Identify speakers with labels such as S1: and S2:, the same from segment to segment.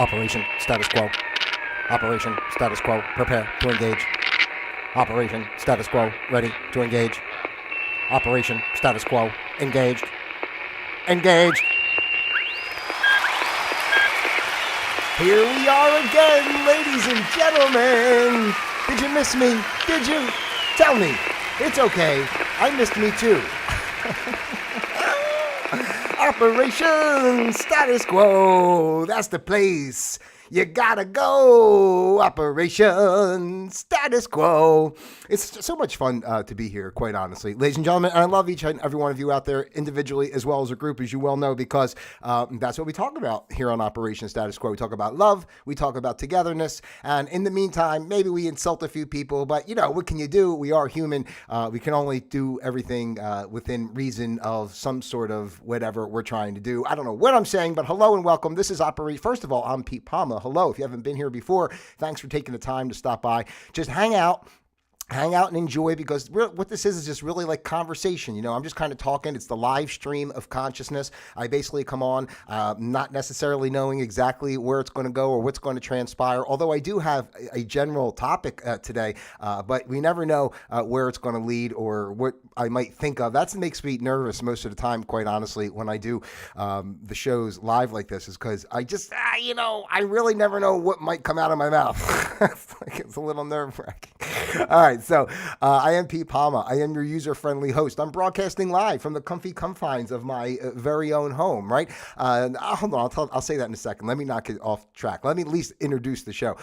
S1: Operation status quo. Operation status quo. Prepare to engage. Operation status quo. Ready to engage. Operation status quo. Engaged. Engaged. Here we are again, ladies and gentlemen. Did you miss me? Did you? Tell me. It's okay. I missed me too. Operation status quo. That's the place. You gotta go. Operation status quo. It's so much fun to be here, quite honestly. Ladies and gentlemen, and I love each and every one of you out there individually as well as a group, as you well know, because that's what we talk about here on Operation Status Quo. We talk about love. We talk about togetherness. And in the meantime, maybe we insult a few people, but you know, what can you do? We are human. We can only do everything within reason of some sort of whatever we're trying to do. I don't know what I'm saying, but hello and welcome. This is Operation. First of all, I'm Pete Palma. Hello. If you haven't been here before, thanks for taking the time to stop by. Just hang out and enjoy, because what this is just really like conversation. You know, I'm just kind of talking. It's the live stream of consciousness. I basically come on not necessarily knowing exactly where it's going to go or what's going to transpire, although I do have a general topic today, but we never know where it's going to lead or what I might think of. That makes me nervous most of the time, quite honestly, when I do the shows live like this, is because I just, I really never know what might come out of my mouth. It's a little nerve-wracking. All right. So I am Pete Palma. I am your user-friendly host. I'm broadcasting live from the comfy confines of my very own home, right? Hold on, I'll say that in a second. Let me not get off track. Let me at least introduce the show.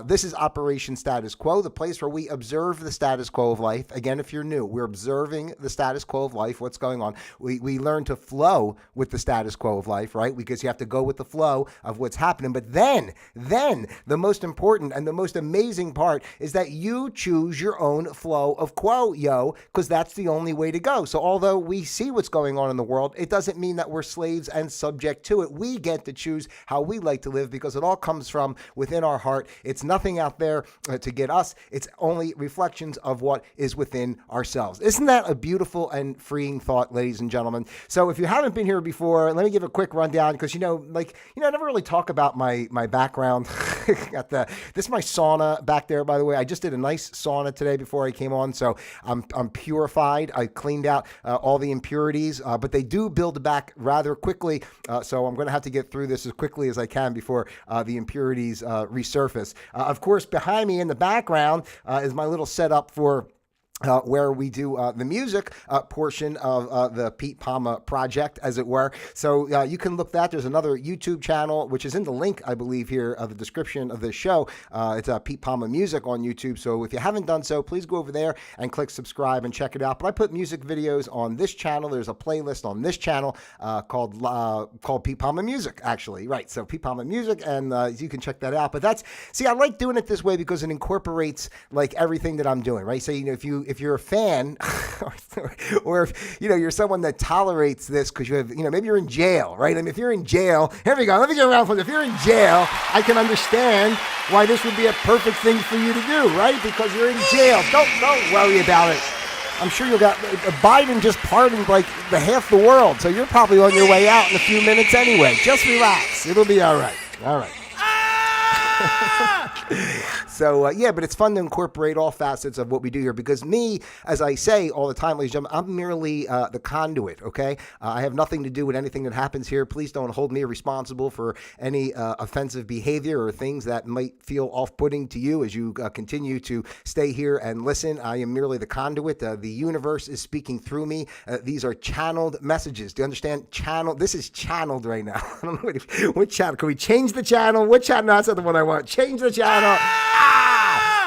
S1: This is Operation Status Quo, the place where we observe the status quo of life. Again, if you're new, we're observing the status quo of life, what's going on. We learn to flow with the status quo of life, right? Because you have to go with the flow of what's happening. But then the most important and the most amazing part is that you choose your own flow of quo, because that's the only way to go. So although we see what's going on in the world, it doesn't mean that we're slaves and subject to it. We get to choose how we like to live, because it all comes from within our heart. It's nothing out there to get us. It's only reflections of what is within ourselves. Isn't that a beautiful and freeing thought, ladies and gentlemen? So if you haven't been here before, let me give a quick rundown, because I never really talk about my background. This is my sauna back there, by the way. I just did a nice sauna today before I came on, so I'm purified. I cleaned out all the impurities, but they do build back rather quickly, so I'm going to have to get through this as quickly as I can before the impurities resurface. Of course, behind me in the background is my little setup for where we do the music portion of the Pete Palma project, as it were. So you can look that. There's another YouTube channel, which is in the link, I believe, here of the description of this show. It's Pete Palma Music on YouTube. So if you haven't done so, please go over there and click subscribe and check it out. But I put music videos on this channel. There's a playlist on this channel called Pete Palma Music, actually. Right. So Pete Palma Music, and you can check that out. But I like doing it this way because it incorporates like everything that I'm doing, right? So, if you're a fan or if you're someone that tolerates this because you have, maybe you're in jail, right? I mean, if you're in jail, here we go. Let me get around for this. If you're in jail, I can understand why this would be a perfect thing for you to do, right? Because you're in jail. Don't worry about it. I'm sure you'll got Biden just pardoned like the half the world. So you're probably on your way out in a few minutes anyway. Just relax. It'll be all right. All right. So, but it's fun to incorporate all facets of what we do here, because me, as I say all the time, ladies and gentlemen, I'm merely the conduit, okay? I have nothing to do with anything that happens here. Please don't hold me responsible for any offensive behavior or things that might feel off-putting to you as you continue to stay here and listen. I am merely the conduit. The universe is speaking through me. These are channeled messages. Do you understand? This is channeled right now. I don't know what channel. Can we change the channel? What channel? No, that's not the one I want. Change the channel.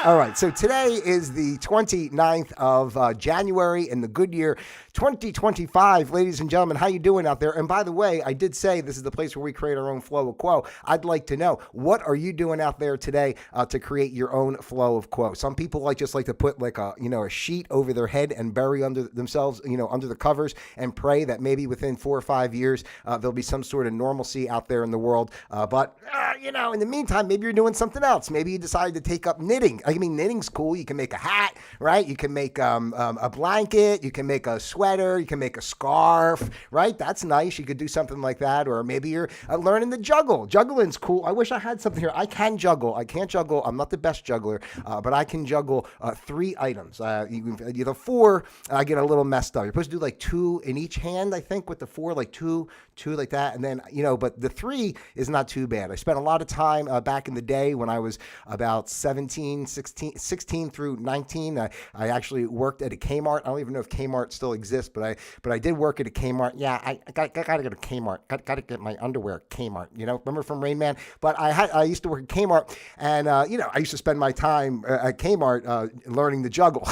S1: All right, so today is the 29th of January in the good year 2025. Ladies and gentlemen, how you doing out there? And by the way, I did say this is the place where we create our own flow of quo. I'd like to know, what are you doing out there today to create your own flow of quo? Some people just like to put like a sheet over their head and bury under themselves, under the covers, and pray that maybe within 4 or 5 years there'll be some sort of normalcy out there in the world. But in the meantime, maybe you're doing something else. Maybe you decided to take up knitting. I mean, knitting's cool. You can make a hat, right? You can make a blanket. You can make a sweater. You can make a scarf, right? That's nice. You could do something like that. Or maybe you're learning to juggle. Juggling's cool. I wish I had something here. I can juggle. I can't juggle. I'm not the best juggler, but I can juggle 3 items. The 4, I get a little messed up. You're supposed to do like 2 in each hand, I think, with the 4, like two like that. And then, but the 3 is not too bad. I spent a lot of time back in the day when I was about 16 through 19. I actually worked at a Kmart. I don't even know if Kmart still exists, but I did work at a Kmart. Yeah, I got to go to Kmart. Got to get my underwear at Kmart. Remember from Rain Man? But I used to work at Kmart, and I used to spend my time at Kmart learning to juggle.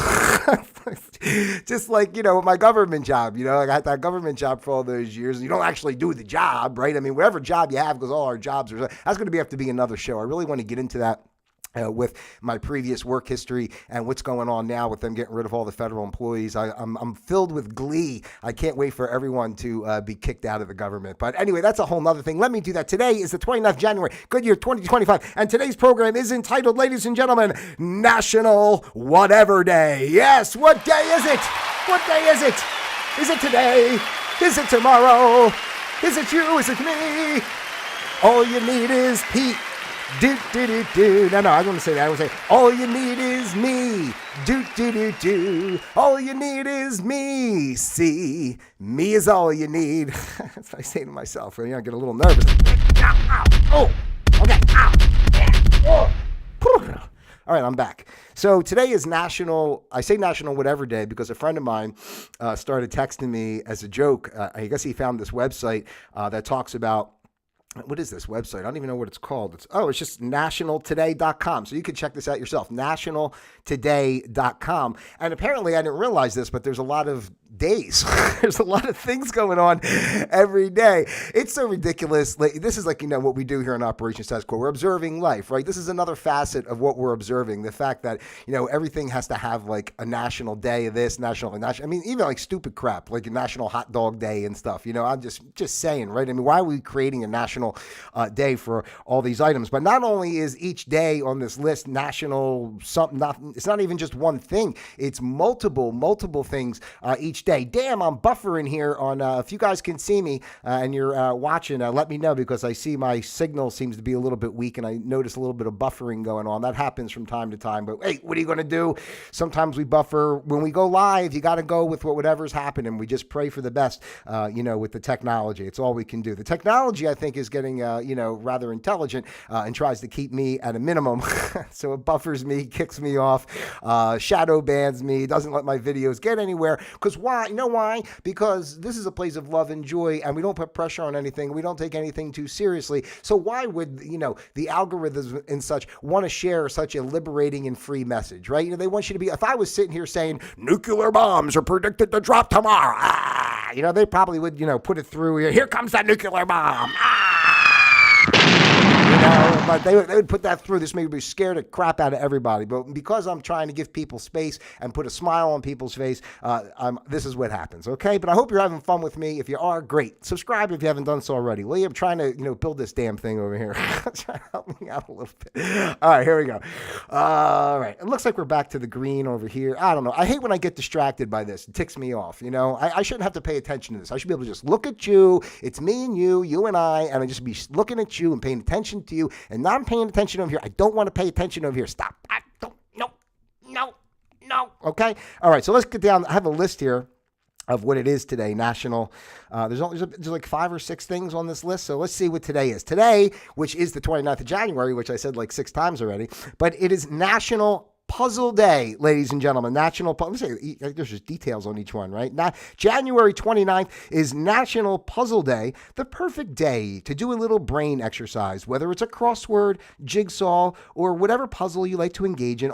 S1: Just like, my government job, I got that government job for all those years. You don't actually do the job, right? I mean, whatever job you have, because all our jobs are, that's going to have to be another show. I really want to get into that. With my previous work history and what's going on now with them getting rid of all the federal employees. I'm filled with glee. I can't wait for everyone to be kicked out of the government. But anyway, that's a whole nother thing. Let me do that. Today is the 29th of January, good year 2025. And today's program is entitled, ladies and gentlemen, National Whatever Day. Yes, what day is it? What day is it? Is it today? Is it tomorrow? Is it you? Is it me? All you need is Pete. Do. No, I want to say that. I want to say, all you need is me. Do. All you need is me. See, me is all you need. That's what I say to myself. I get a little nervous. Ow. Oh, okay. Ow. Oh. All right, I'm back. So today is National Whatever Day because a friend of mine started texting me as a joke. I guess he found this website that talks about, what is this website? I don't even know what it's called. It's just nationaltoday.com. So you can check this out yourself, nationaltoday.com. And apparently I didn't realize this, but there's a lot of days. There's a lot of things going on every day. It's so ridiculous. This is like, what we do here in Operation Status Quo. We're observing life, right? This is another facet of what we're observing. The fact that, everything has to have like a national day of this, national. I mean, even like stupid crap, like a national hot dog day and stuff. I'm just saying, right? I mean, why are we creating a national day for all these items? But not only is each day on this list national something, it's not even just one thing. It's multiple things each day. Damn, I'm buffering here on, if you guys can see me and you're watching, let me know because I see my signal seems to be a little bit weak and I notice a little bit of buffering going on. That happens from time to time, but hey, what are you going to do? Sometimes we buffer. When we go live, you got to go with whatever's happening. We just pray for the best, with the technology. It's all we can do. The technology, I think, is getting, rather intelligent and tries to keep me at a minimum. So it buffers me, kicks me off, shadow bans me, doesn't let my videos get anywhere. Because why? You know why? Because this is a place of love and joy, and we don't put pressure on anything. We don't take anything too seriously. So why would, the algorithms and such want to share such a liberating and free message, right? They want you to be, if I was sitting here saying nuclear bombs are predicted to drop tomorrow, they probably would, put it through, here comes that nuclear bomb. But they would put that through. This may be scared the crap out of everybody. But because I'm trying to give people space and put a smile on people's face, this is what happens, okay? But I hope you're having fun with me. If you are, great. Subscribe if you haven't done so already. Will you? I'm trying to, build this damn thing over here. Try to help me out a little bit. All right, here we go. All right. It looks like we're back to the green over here. I don't know. I hate when I get distracted by this. It ticks me off, I shouldn't have to pay attention to this. I should be able to just look at you. It's me and you and I just be looking at you and paying attention to you and not paying attention over here. I don't want to pay attention over here. Stop. I don't. No. Okay. All right. So let's get down. I have a list here of what it is today, national. There's like 5 or 6 things on this list. So let's see what today is. Today, which is the 29th of January, which I said like 6 times already, but it is National Puzzle Day, ladies and gentlemen. There's just details on each one, right? Now, January 29th is National Puzzle Day, the perfect day to do a little brain exercise, whether it's a crossword, jigsaw, or whatever puzzle you like to engage in.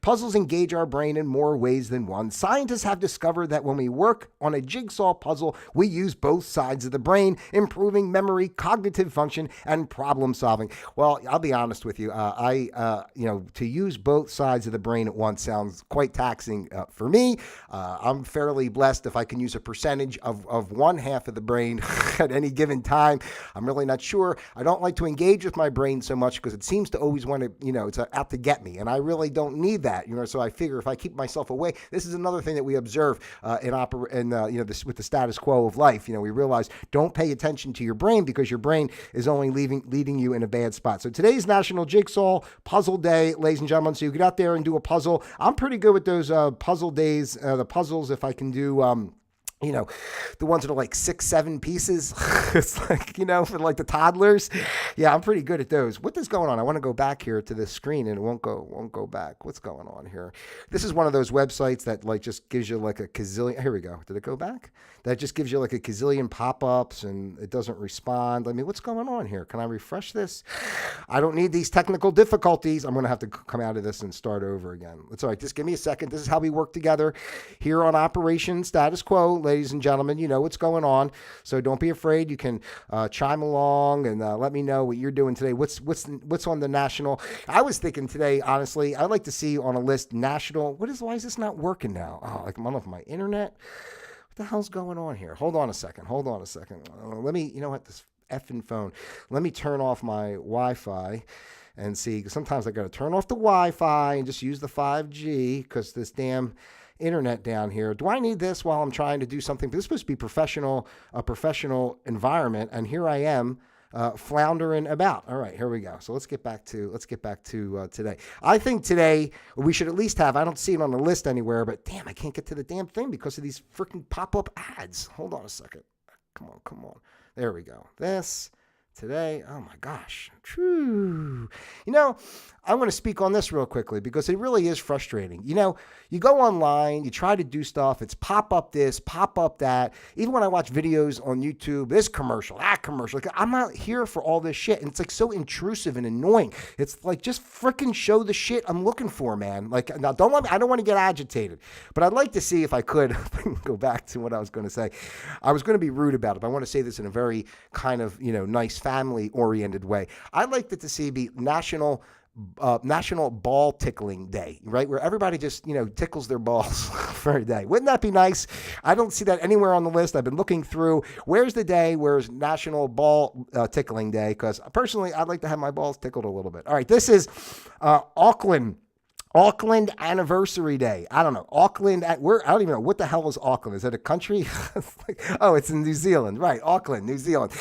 S1: Puzzles engage our brain in more ways than one. Scientists have discovered that when we work on a jigsaw puzzle, we use both sides of the brain, improving memory, cognitive function, and problem solving. Well, I'll be honest with you. To use both sides of the brain at once sounds quite taxing for me. I'm fairly blessed if I can use a percentage of one half of the brain at any given time. I'm really not sure. I don't like to engage with my brain so much because it seems to always want to, it's out to get me. And I really don't need that, so I figure if I keep myself away, this is another thing that we observe with the status quo of life. We realize don't pay attention to your brain because your brain is only leading you in a bad spot. So today's National Jigsaw Puzzle Day, ladies and gentlemen. So you get out there and do a puzzle. I'm pretty good with those puzzle days, the puzzles, if I can do the ones that are like 6-7 pieces. It's like, for like the toddlers. Yeah, I'm pretty good at those. What is going on? I want to go back here to this screen and it won't go back. What's going on here? This is one of those websites that like just gives you like a gazillion. Here we go. Did it go back? That just gives you like a gazillion pop-ups and it doesn't respond. I mean, what's going on here? Can I refresh this? I don't need these technical difficulties. I'm going to have to come out of this and start over again. It's all right. Just give me a second. This is how we work together here on Operation Status Quo, ladies and gentlemen. You know what's going on, so don't be afraid. You can chime along and let me know what you're doing today. What's on the national? I was thinking today, honestly, I'd like to see on a list national. Why is this not working now? Oh, like I'm on my internet. What the hell's going on here? Hold on a second. Let me, this effing phone. Let me turn off my Wi-Fi and see. Because sometimes I got to turn off the Wi-Fi and just use the 5G because this damn internet down here. Do I need this while I'm trying to do something? This is supposed to be a professional environment, and here I am floundering about. All right, here we go. So let's get back to today. I think today we should at least have. I don't see it on the list anywhere, but damn, I can't get to the damn thing because of these freaking pop-up ads. Hold on a second. Come on. There we go. This. Today, oh my gosh. True. I want to speak on this real quickly because it really is frustrating. You go online, you try to do stuff, it's pop up this, pop up that. Even when I watch videos on YouTube, this commercial, that commercial, like, I'm not here for all this shit. And it's like so intrusive and annoying. It's like, just freaking show the shit I'm looking for, man. Like, now I don't want to get agitated, but I'd like to see if I could go back to what I was going to say. I was going to be rude about it, but I want to say this in a very kind of, nice family-oriented way. I'd like it to see be National Ball Tickling Day, right? Where everybody just, tickles their balls for a day. Wouldn't that be nice? I don't see that anywhere on the list. I've been looking through. Where's the day? Where's National Ball Tickling Day? Because personally, I'd like to have my balls tickled a little bit. All right, this is Auckland Anniversary Day. I don't know. Auckland, I don't even know. What the hell is Auckland? Is that a country? It's in New Zealand. Right, Auckland, New Zealand.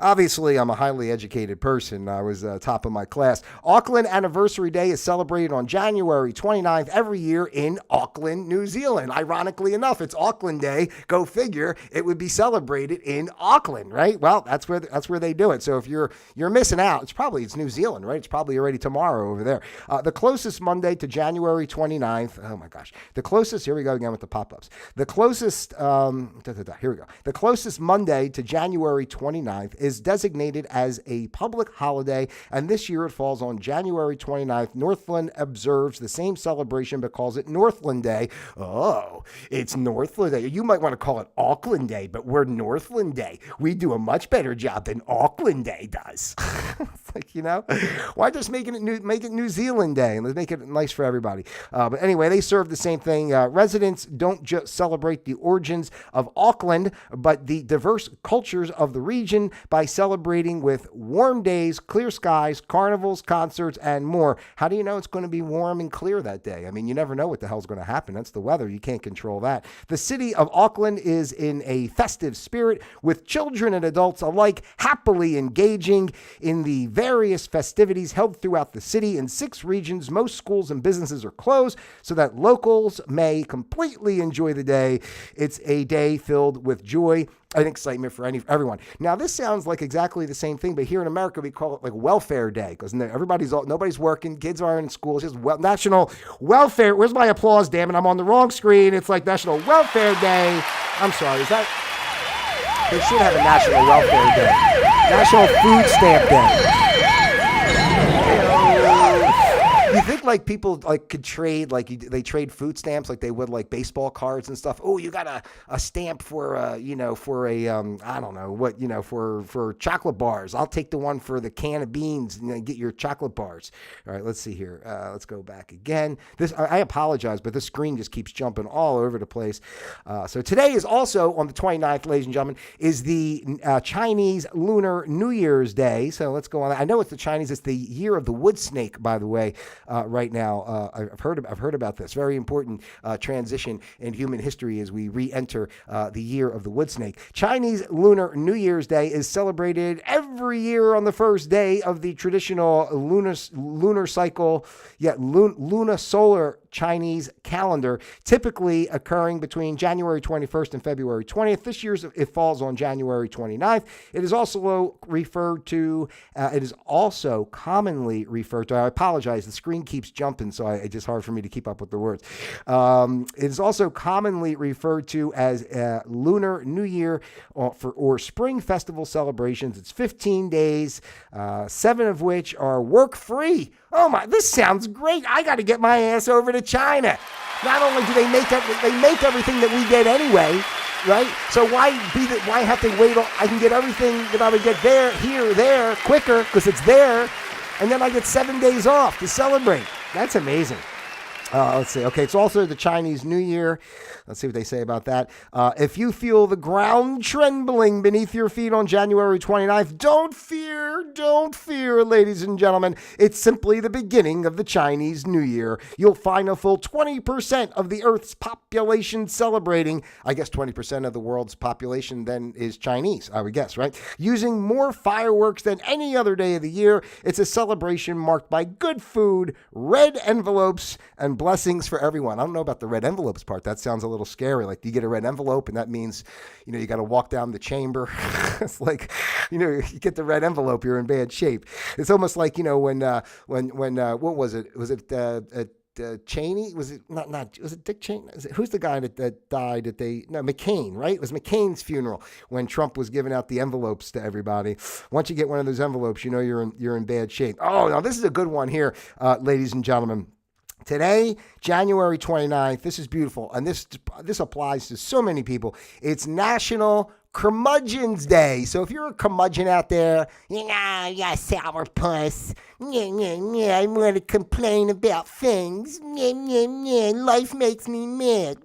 S1: Obviously, I'm a highly educated person. I was top of my class. Auckland Anniversary Day is celebrated on January 29th every year in Auckland, New Zealand. Ironically enough, it's Auckland Day. Go figure. It would be celebrated in Auckland, right? Well, that's where they do it. So if you're missing out, it's New Zealand, right? It's probably already tomorrow over there. The closest Monday to January 29th. Oh my gosh. Here we go again with the pop-ups. The closest Monday to January 29th is designated as a public holiday, and this year it falls on January 29th. Northland observes the same celebration but calls it Northland Day. Oh, it's Northland Day. You might want to call it Auckland Day, but we're Northland Day. We do a much better job than Auckland Day does. It's like, why just make it New Zealand Day and let's make it nice for everybody. But anyway, they serve the same thing. Residents don't just celebrate the origins of Auckland, but the diverse cultures of the region by celebrating with warm days, clear skies, carnivals, concerts, and more. How do you know it's going to be warm and clear that day? I mean, you never know what the hell's going to happen. That's the weather. You can't control that. The city of Auckland is in a festive spirit with children and adults alike happily engaging in the various festivities held throughout the city. In 6 regions, most schools and businesses are closed so that locals may completely enjoy the day. It's a day filled with joy and excitement for everyone. Now, this sounds like exactly the same thing, but here in America, we call it like Welfare Day because nobody's working, kids aren't in school. It's just National Welfare. Where's my applause? Damn it! I'm on the wrong screen. It's like National Welfare Day. I'm sorry. Is that? They should have a National Welfare Day. National Food Stamp Day. You think act like people like could trade, like they trade food stamps like they would like baseball cards and stuff. Oh, you got a stamp for for a I don't know what, for chocolate bars. I'll take the one for the can of beans and get your chocolate bars. All right, let's see here. Let's go back again. I apologize, but this screen just keeps jumping all over the place. So today is also on the 29th, ladies and gentlemen, is the Chinese Lunar New Year's Day. So let's go on. I know it's the Chinese. It's the year of the wood snake, by the way. Right now, I've heard about this very important transition in human history as we re-enter the year of the wood snake. Chinese Lunar New Year's Day is celebrated every year on the first day of the traditional lunar cycle, lunisolar Chinese calendar, typically occurring between January 21st and February 20th. This year it falls on January 29th. It is also referred to, it is also commonly referred to, I apologize, the screen keeps jumping, so it's just hard for me to keep up with the words. It is also commonly referred to as Lunar New Year or Spring Festival celebrations. It's 15 days, 7 of which are work-free. Oh my, this sounds great. I got to get my ass over to China. Not only do they make everything that we get anyway, right? So why have to wait? I can get everything that I would get there quicker because it's there, and then I get 7 days off to celebrate. That's amazing. Let's see. Okay, it's also the Chinese New Year. Let's see what they say about that. If you feel the ground trembling beneath your feet on January 29th, don't fear, ladies and gentlemen. It's simply the beginning of the Chinese New Year. You'll find a full 20% of the Earth's population celebrating. I guess 20% of the world's population then is Chinese, I would guess, right? Using more fireworks than any other day of the year. It's a celebration marked by good food, red envelopes, and blessings for everyone. I don't know about the red envelopes part. That sounds a little scary. Like, you get a red envelope and that means, you got to walk down the chamber. It's like, you get the red envelope, you're in bad shape. It's almost like, when what was it? Was it Cheney? Was it not? Was it Dick Cheney? Who's the guy that died? McCain, right? It was McCain's funeral when Trump was giving out the envelopes to everybody. Once you get one of those envelopes, you're in bad shape. Oh, now this is a good one here, ladies and gentlemen. Today, January 29th, this is beautiful, and this applies to so many people. It's National Curmudgeon's Day. So if you're a curmudgeon out there, you sourpuss, I want to complain about things, life makes me mad,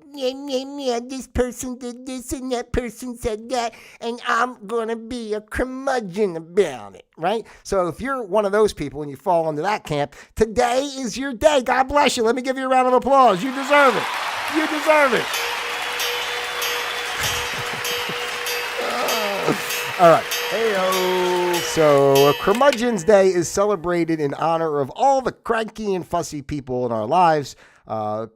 S1: this person did this and that person said that, and I'm going to be a curmudgeon about it, right? So if you're one of those people and you fall into that camp, today is your day. God bless you. Let me give you a round of applause. You deserve it. You deserve it. All right. Hey-o. So Curmudgeon's Day is celebrated in honor of all the cranky and fussy people in our lives.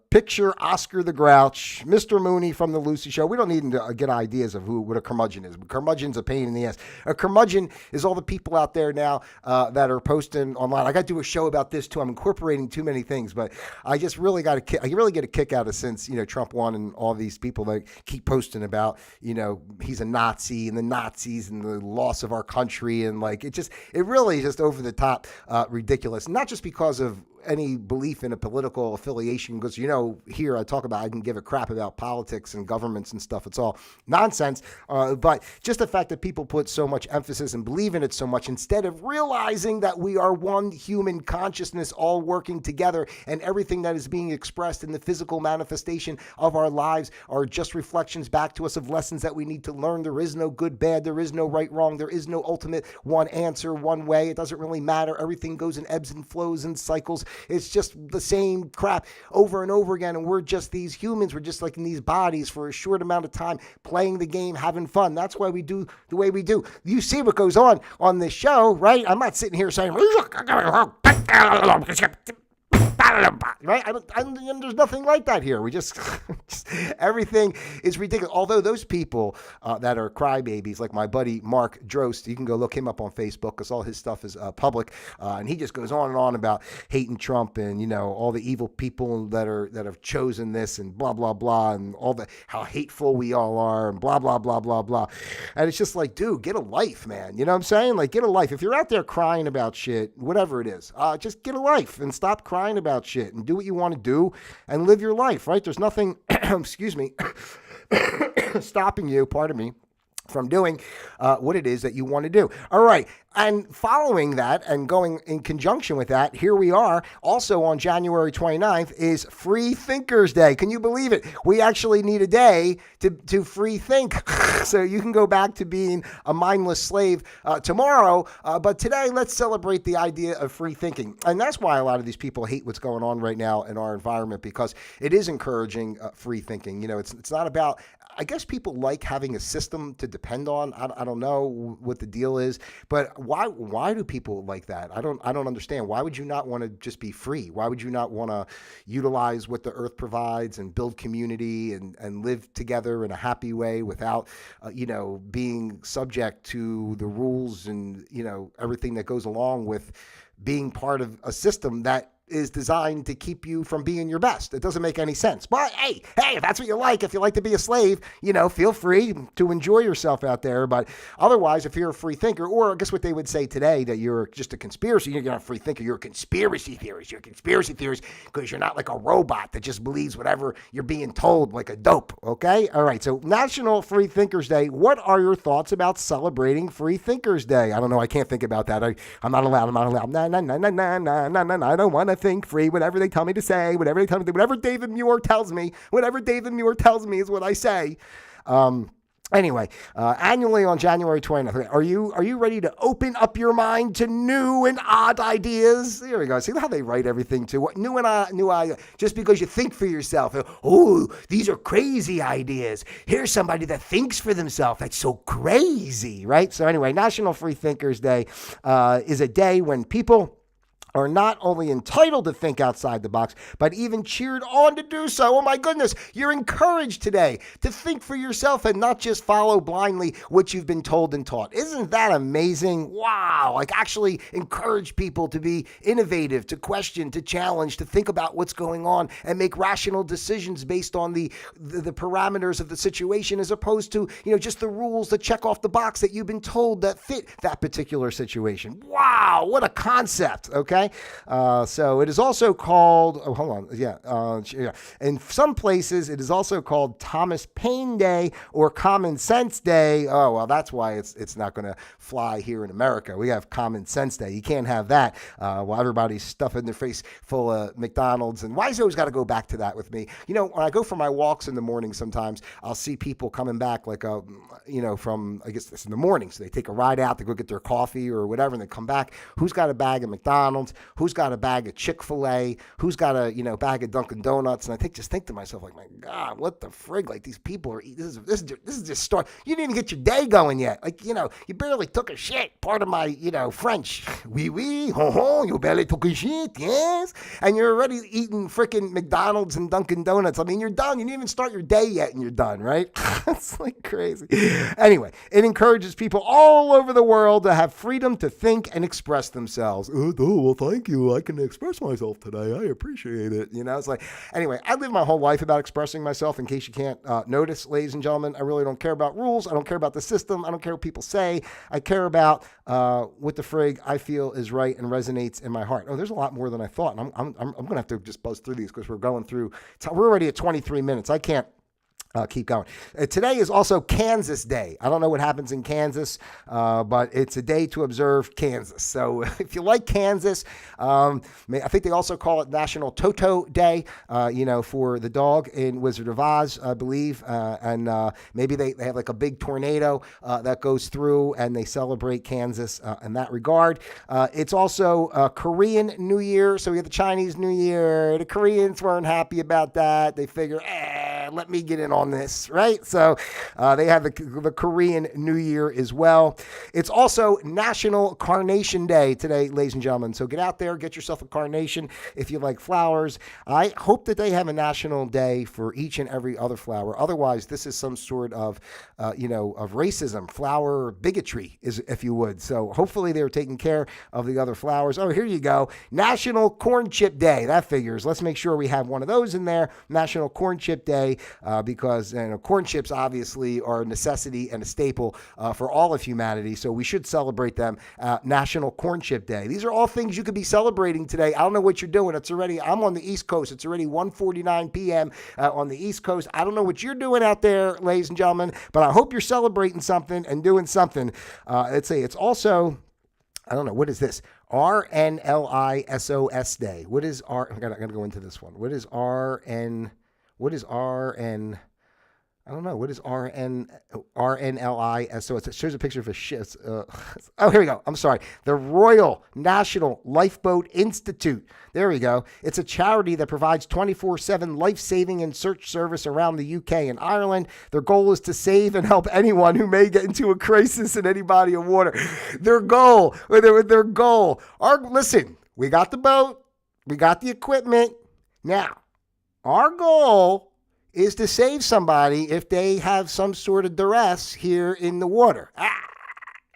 S1: Picture Oscar the Grouch, Mr. Mooney from the Lucy Show. We don't need to get ideas of what a curmudgeon is. Curmudgeon's a pain in the ass. A curmudgeon is all the people out there now that are posting online. I got to do a show about this too. I'm incorporating too many things, but I just really I really get a kick out of since Trump won and all these people that keep posting about he's a Nazi and the Nazis and the loss of our country, and it really is just over the top ridiculous. Not just because of any belief in a political affiliation, because here I talk about I can give a crap about politics and governments and stuff. It's all nonsense. But just the fact that people put so much emphasis and believe in it so much instead of realizing that we are one human consciousness all working together, and everything that is being expressed in the physical manifestation of our lives are just reflections back to us of lessons that we need to learn. There is no good, bad. There is no right, wrong. There is no ultimate one answer, one way. It doesn't really matter. Everything goes in ebbs and flows and cycles. It's just the same crap over and over again, and we're just these humans. We're just like in these bodies for a short amount of time, playing the game, having fun. That's why we do the way we do. You see what goes on this show, right? I'm not sitting here saying, right? There's nothing like that here. We just everything is ridiculous. Although those people that are crybabies, like my buddy Mark Drost, you can go look him up on Facebook because all his stuff is public, and he just goes on and on about hating Trump and all the evil people that have chosen this and blah blah blah, and all the how hateful we all are and blah blah blah blah blah. And it's just like, dude, get a life, man. You know what I'm saying? Like, get a life. If you're out there crying about shit, whatever it is, just get a life and stop crying about about shit and do what you want to do and live your life, right? There's nothing, excuse me, stopping you, pardon me, from doing what it is that you want to do. All right. And following that and going in conjunction with that, here we are also on January 29th is Free Thinkers Day. Can you believe it? We actually need a day to free think. So you can go back to being a mindless slave tomorrow. But today, let's celebrate the idea of free thinking. And that's why a lot of these people hate what's going on right now in our environment, because it is encouraging free thinking. You know, it's not about, I guess people like having a system to depend on. I don't know what the deal is, but why do people like that? I don't understand. Why would you not want to just be free? Why would you not want to utilize what the earth provides and build community and live together in a happy way without being subject to the rules and everything that goes along with being part of a system that is designed to keep you from being your best? It doesn't make any sense. But hey, if that's what you like, if you like to be a slave, feel free to enjoy yourself out there. But otherwise, if you're a free thinker, or I guess what they would say today, that you're just a conspiracy, you're not a free thinker, you're a conspiracy theorist. You're a conspiracy theorist because you're not like a robot that just believes whatever you're being told like a dope. Okay? All right. So National Free Thinkers Day. What are your thoughts about celebrating Free Thinkers Day? I don't know. I can't think about that. I'm not allowed. No. I don't want to think free, whatever they tell me to say, whatever David Muir tells me is what I say. Anyway, annually on January 20th, are you ready to open up your mind to new and odd ideas? There we go. See how they write everything to what new idea. Just because you think for yourself, oh, these are crazy ideas. Here's somebody that thinks for themselves. That's so crazy, right? So anyway, National Free Thinkers Day is a day when people are not only entitled to think outside the box, but even cheered on to do so. Oh my goodness, you're encouraged today to think for yourself and not just follow blindly what you've been told and taught. Isn't that amazing? Wow, like actually encourage people to be innovative, to question, to challenge, to think about what's going on and make rational decisions based on the parameters of the situation, as opposed to, just the rules that check off the box that you've been told that fit that particular situation. Wow, what a concept, okay? So it is also called, in some places it is also called Thomas Paine Day or Common Sense Day. Oh, well, that's why it's not going to fly here in America. We have Common Sense Day. You can't have that while everybody's stuffing their face full of McDonald's. And why's always got to go back to that with me? When I go for my walks in the morning, sometimes I'll see people coming back from, I guess it's in the morning. So they take a ride out, they go get their coffee or whatever, and they come back. Who's got a bag of McDonald's? Who's got a bag of Chick-fil-A? Who's got a bag of Dunkin' Donuts? And I just think to myself, like, my God, what the frig? Like, these people are this is just start. You didn't even get your day going yet. Like, you barely took a shit. Part of my French. Oui, ho, you barely took a shit, yes. And you're already eating freaking McDonald's and Dunkin' Donuts. I mean, you're done. You didn't even start your day yet, and you're done, right? It's like crazy. Anyway, it encourages people all over the world to have freedom to think and express themselves. Well, thank you. I can express myself today. I appreciate it. It's like, anyway, I live my whole life about expressing myself. In case you can't notice, ladies and gentlemen, I really don't care about rules. I don't care about the system. I don't care what people say. I care about what the frig I feel is right and resonates in my heart. Oh, there's a lot more than I thought. And I'm going to have to just buzz through these because we're already at 23 minutes. I can't keep going. Today is also Kansas Day. I don't know what happens in Kansas, but it's a day to observe Kansas. So if you like Kansas, I think they also call it National Toto Day, for the dog in Wizard of Oz, I believe. And maybe they have like a big tornado that goes through and they celebrate Kansas in that regard. It's also Korean New Year. So we have the Chinese New Year. The Koreans weren't happy about that. They figure, let me get in on this, right? So they have the Korean New Year as well. It's also National Carnation Day today, ladies and gentlemen. So get out there, get yourself a carnation if you like flowers. I hope that they have a national day for each and every other flower. Otherwise, this is some sort of, of racism, flower bigotry, if you would. So hopefully they're taking care of the other flowers. Oh, here you go. National Corn Chip Day. That figures. Let's make sure we have one of those in there. National Corn Chip Day. because corn chips obviously are a necessity and a staple for all of humanity. So we should celebrate them. National Corn Chip Day. These are all things you could be celebrating today. I don't know what you're doing. I'm on the East Coast. It's already 1:49 p.m. On the East Coast. I don't know what you're doing out there, ladies and gentlemen, but I hope you're celebrating something and doing something. It's also, I don't know, what is this? RNLISOS Day. What is I gotta go into this one. What is RN? I don't know. What is RNLISOS? It shows a picture of a ship. Oh, here we go. I'm sorry. The Royal National Lifeboat Institute. There we go. It's a charity that provides 24/7 life-saving and search service around the UK and Ireland. Their goal is to save and help anyone who may get into a crisis in any body of water. Their goal. Listen, we got the boat. We got the equipment. Now, our goal is to save somebody if they have some sort of duress here in the water.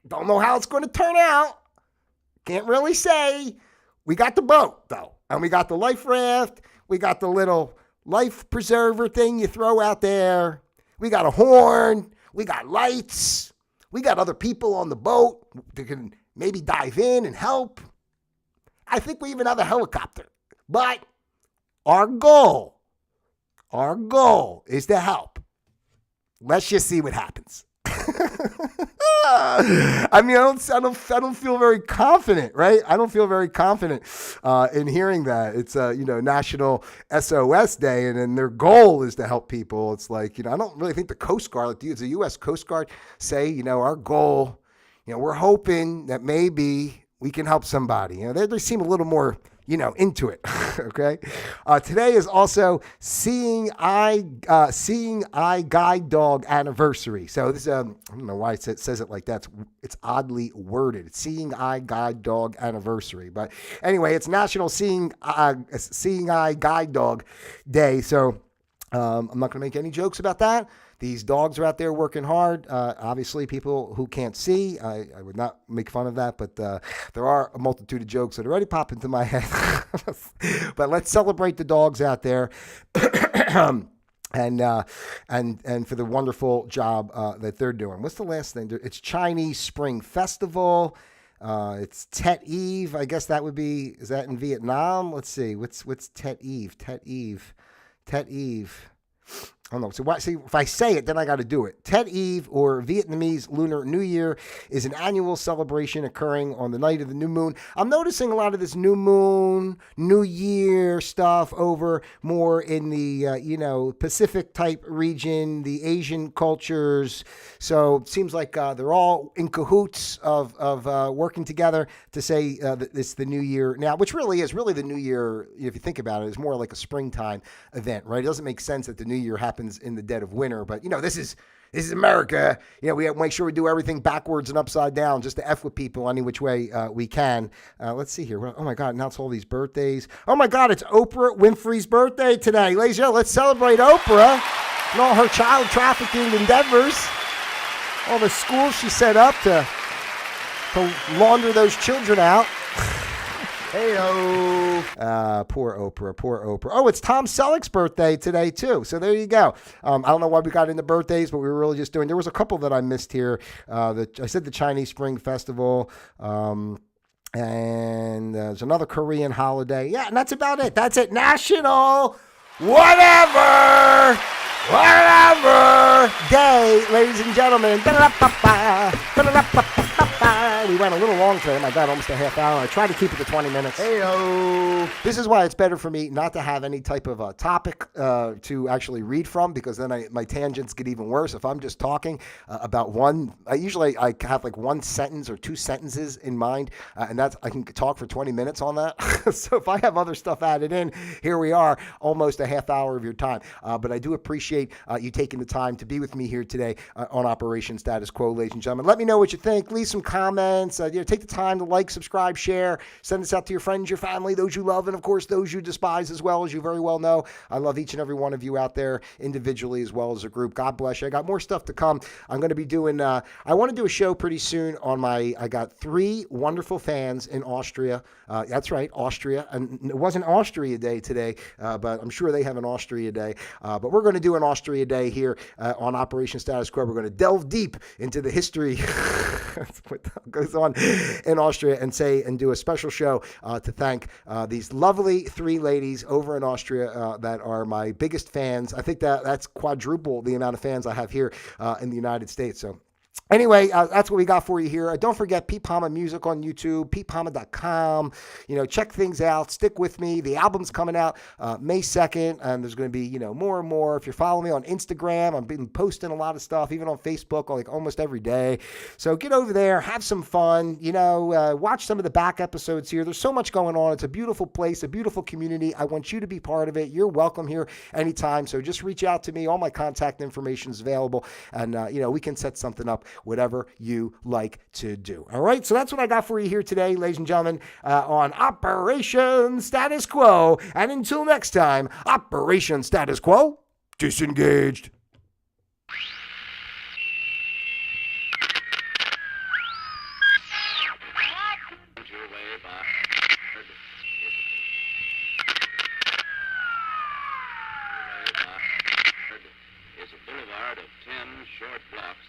S1: Don't know how it's going to turn out. Can't really say. We got the boat, though, and we got the life raft. We got the little life preserver thing you throw out there. We got a horn. We got lights. We got other people on the boat that can maybe dive in and help. I think we even have a helicopter. But our goal is to help. Let's just see what happens. I mean, I don't feel very confident, right? I don't feel very confident in hearing that. It's National SOS Day, and then their goal is to help people. It's like, I don't really think the Coast Guard, like the U.S. Coast Guard, say, our goal, we're hoping that maybe we can help somebody. They seem a little more into it. Okay. Today is also Seeing Eye Guide Dog Anniversary. So this, I don't know why it says it like that. It's oddly worded. It's Seeing Eye Guide Dog Anniversary. But anyway, it's National Seeing Eye Guide Dog Day. So I'm not going to make any jokes about that. These dogs are out there working hard. Obviously, people who can't see, I would not make fun of that, but there are a multitude of jokes that already pop into my head. But let's celebrate the dogs out there. And for the wonderful job that they're doing. What's the last thing? It's Chinese Spring Festival. It's Tet Eve. I guess that would be, is that in Vietnam? Let's see. What's Tet Eve? Tet Eve. I don't know. So if I say it, then I got to do it. Tet Eve, or Vietnamese Lunar New Year, is an annual celebration occurring on the night of the new moon. I'm noticing a lot of this new moon, New Year stuff over more in the, Pacific type region, the Asian cultures. So it seems like they're all in cahoots of working together to say that it's the new year now, which really is the new year. If you think about it, it's more like a springtime event, right? It doesn't make sense that the new year happens in the dead of winter, but this is America. We have to make sure we do everything backwards and upside down just to F with people any which way we can. Let's see here. Oh my God, now it's all these birthdays. Oh my God, it's Oprah Winfrey's birthday today. Ladies and gentlemen, let's celebrate Oprah and all her child trafficking endeavors, all the schools she set up to launder those children out. Hey-o. Poor Oprah. Oh, it's Tom Selleck's birthday today, too. So there you go. I don't know why we got into birthdays, but we were really just doing, there was a couple that I missed here. I said the Chinese Spring Festival, and there's another Korean holiday. Yeah, and that's about it. That's it. National Whatever Day, ladies and gentlemen. We went a little long today. Oh my God, almost a half hour. I tried to keep it to 20 minutes. Hey-o. This is why it's better for me not to have any type of topic to actually read from, because then my tangents get even worse. If I'm just talking about one, I have like one sentence or two sentences in mind, and I can talk for 20 minutes on that. So if I have other stuff added in, here we are, almost a half hour of your time. But I do appreciate you taking the time to be with me here today on Operation Status Quo, ladies and gentlemen. Let me know what you think. Leave some comments. comments. Take the time to like, subscribe, share, send this out to your friends, your family, those you love, and of course those you despise as well. As you very well know, I love each and every one of you out there individually as well as a group. God bless you. I got more stuff to come. I'm going to be doing, I want to do a show pretty soon on I got 3 wonderful fans in Austria. That's right, Austria. And it wasn't Austria Day today, but I'm sure they have an Austria Day. But we're going to do an Austria Day here on Operation Status Quo. We're going to delve deep into the history what goes on in Austria and do a special show to thank these lovely 3 ladies over in Austria that are my biggest fans. I think that's quadruple the amount of fans I have here in the United States. So anyway, that's what we got for you here. Don't forget Pete Palma Music on YouTube, pete.palma.com. Check things out. Stick with me. The album's coming out May 2nd, and there's going to be, more and more. If you're following me on Instagram, I've been posting a lot of stuff, even on Facebook, like almost every day. So get over there, have some fun, watch some of the back episodes here. There's so much going on. It's a beautiful place, a beautiful community. I want you to be part of it. You're welcome here anytime. So just reach out to me. All my contact information is available, and, we can set something up, whatever you like to do. All right, so that's what I got for you here today, ladies and gentlemen, on Operation Status Quo. And until next time, Operation Status Quo, disengaged.
S2: Is a boulevard of 10 short blocks